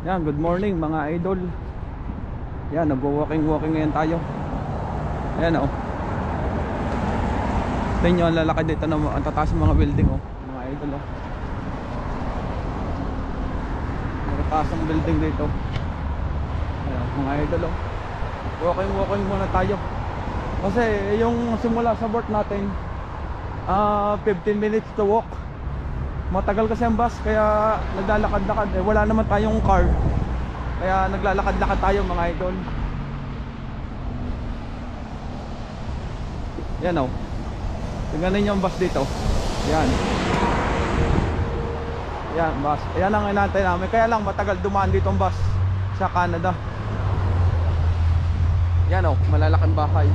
Yan, good morning mga idol. Yan, nag-walking ngayon tayo. Yan oh. Tingnan nyo ang lalakad dito na ang tataas ng mga building oh, mga idol oh. Tataas ang building dito. Ayan, mga idol oh. Walking muna tayo. Kasi yung simula sa work natin 15 minutes to walk. Matagal kasi ang bus, kaya naglalakad-lakad. Wala naman tayong car, kaya naglalakad-lakad tayo mga idol. Yan o, tingnan ninyo ang bus dito. Yan. Yan, bus. Yan ang inantay namin. Kaya lang matagal dumaan dito ang bus sa Canada. Yan o, malalaking bahay.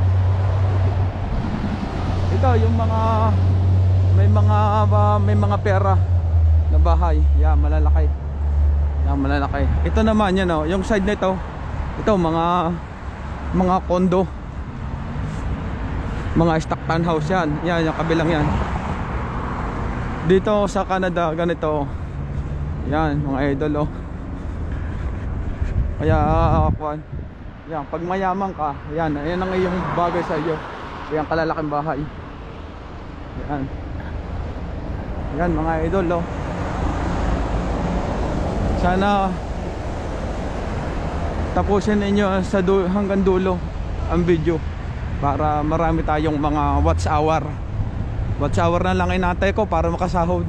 Ito yung mga may mga pera na bahay. Yan, malalaki. Yan, malalaki. Ito naman yan oh, yung side nito. Ito mga condo. Mga stock townhouse yan. Yan, yung kabilang yan. Dito sa Canada ganito. Yan, mga idol oh. Kaya yan, pag mayaman ka, yan ang iyong bagay sa iyo. Yan, kalalaking bahay. Yan. Yan mga idol oh. Sana tapusin ninyo hanggang dulo ang video para marami tayong mga watch hour. Watch hour na lang inatay ko para makasahod.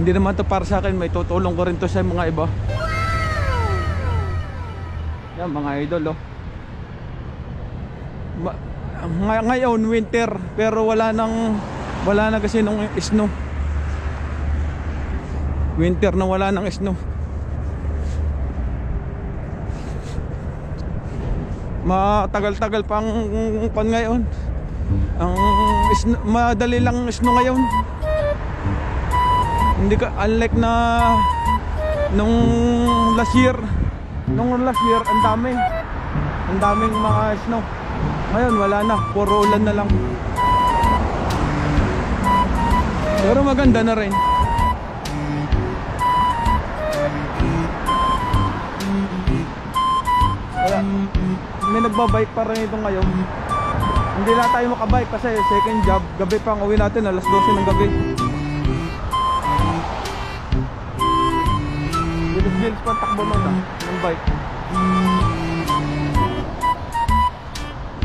Hindi naman to para sa akin, may tutulong ko rin to sa mga iba. Yan mga idol oh. Ngayon winter pero wala na kasi nung snow. Winter na wala ng snow. Matagal-tagal pang pan ngayon. Ang madali lang snow ngayon. Hindi ka unlike na nung last year. Nung last year ang daming mga snow. Ngayon wala na, puro ulan na lang. Pero maganda na rin. May nagbabike pa rin ito ngayon. Hindi na tayo makabike kasi second job. Gabi pa ang uwi natin, alas 12 ng gabi. Bilis-bilis pa takbo nun ng bike.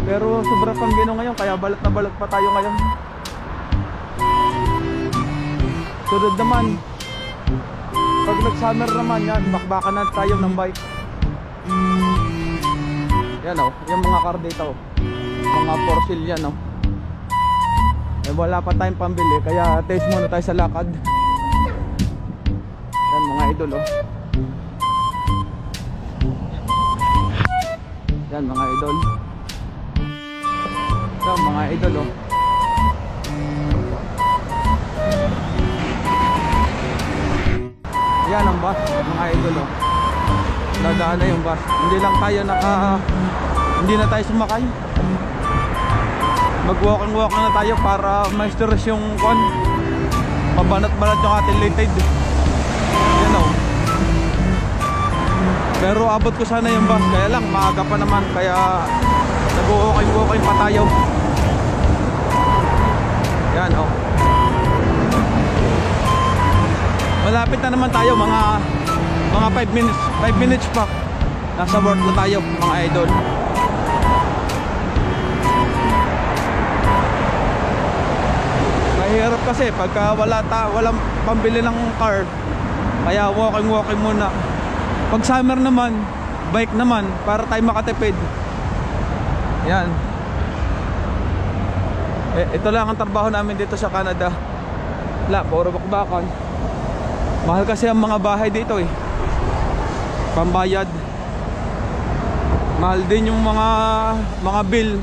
Pero sobra pang gino ngayon, kaya balat na balat pa tayo ngayon. Sunod naman, pag nag-summer naman yan, bakbakan na tayo ng bike. Yan o, yung mga car dito, mga for sale yan o. Wala pa tayong pambili, kaya taste muna tayo sa lakad. Yan mga idol o. Yan mga idol. Yan mga idol o. Yan ang bus mga idol o. Dadaan na yung bus. Hindi lang tayo hindi na tayo sumakay. Mag-walking na tayo para ma-stress yung mabanat-banat yung ating litid. Yan o. Pero abot ko sana yung bus, kaya lang maaga pa naman, kaya nag-walking pa tayo. Yan o. Malapit na naman tayo, mga 5 minutes pa. Nasa work na tayo mga idol. Mahirap kasi pagka walang pambili ng car, kaya walking muna. Pag summer naman, bike naman para tayo makatipid. Yan. Ito lang ang trabaho namin dito sa Canada. Puro bakbakan. Mahal kasi ang mga bahay dito eh. Pambayad. Mahal din yung mga bill.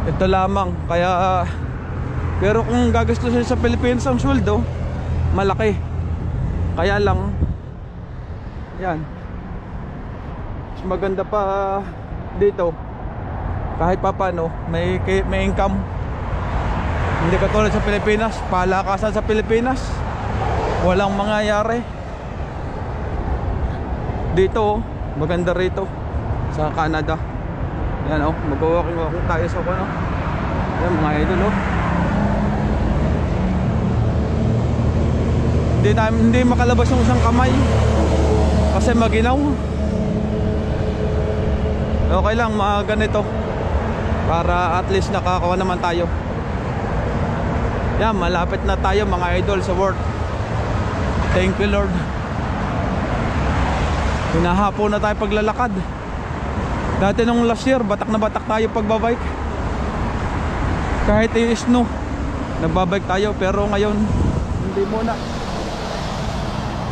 Ito lamang. Kaya pero kung gagastusin sa Pilipinas ang sweldo, malaki. Kaya lang yan, mas maganda pa dito. Kahit pa paano may income. Hindi katulad sa Pilipinas, palakasan sa Pilipinas, walang mangyayari. dito oh, maganda rito sa Canada. Yan oh, mag-walking tayo sa ano. Yan mga idol oh. Hindi makalabas yung isang kamay kasi maginaw. Okay lang mga ganito para at least nakakawa naman tayo. Yan, malapit na tayo mga idol sa work. Thank you Lord. Hinahapo na tayo paglalakad. Dati nung last year batak na batak tayo pagbabike. Kahit i-snow nagbabike tayo, pero ngayon hindi muna.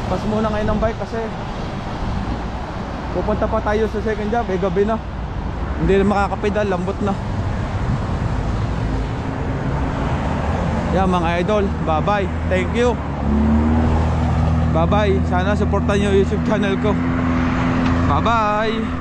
Pas muna ngayon ng bike kasi pupunta pa tayo sa second job, gabi na. Hindi na makakapedal, lambot na. Yan mga idol, bye bye. Thank you. Bye bye. Sana supportan nyo yung YouTube channel ko. Bye bye.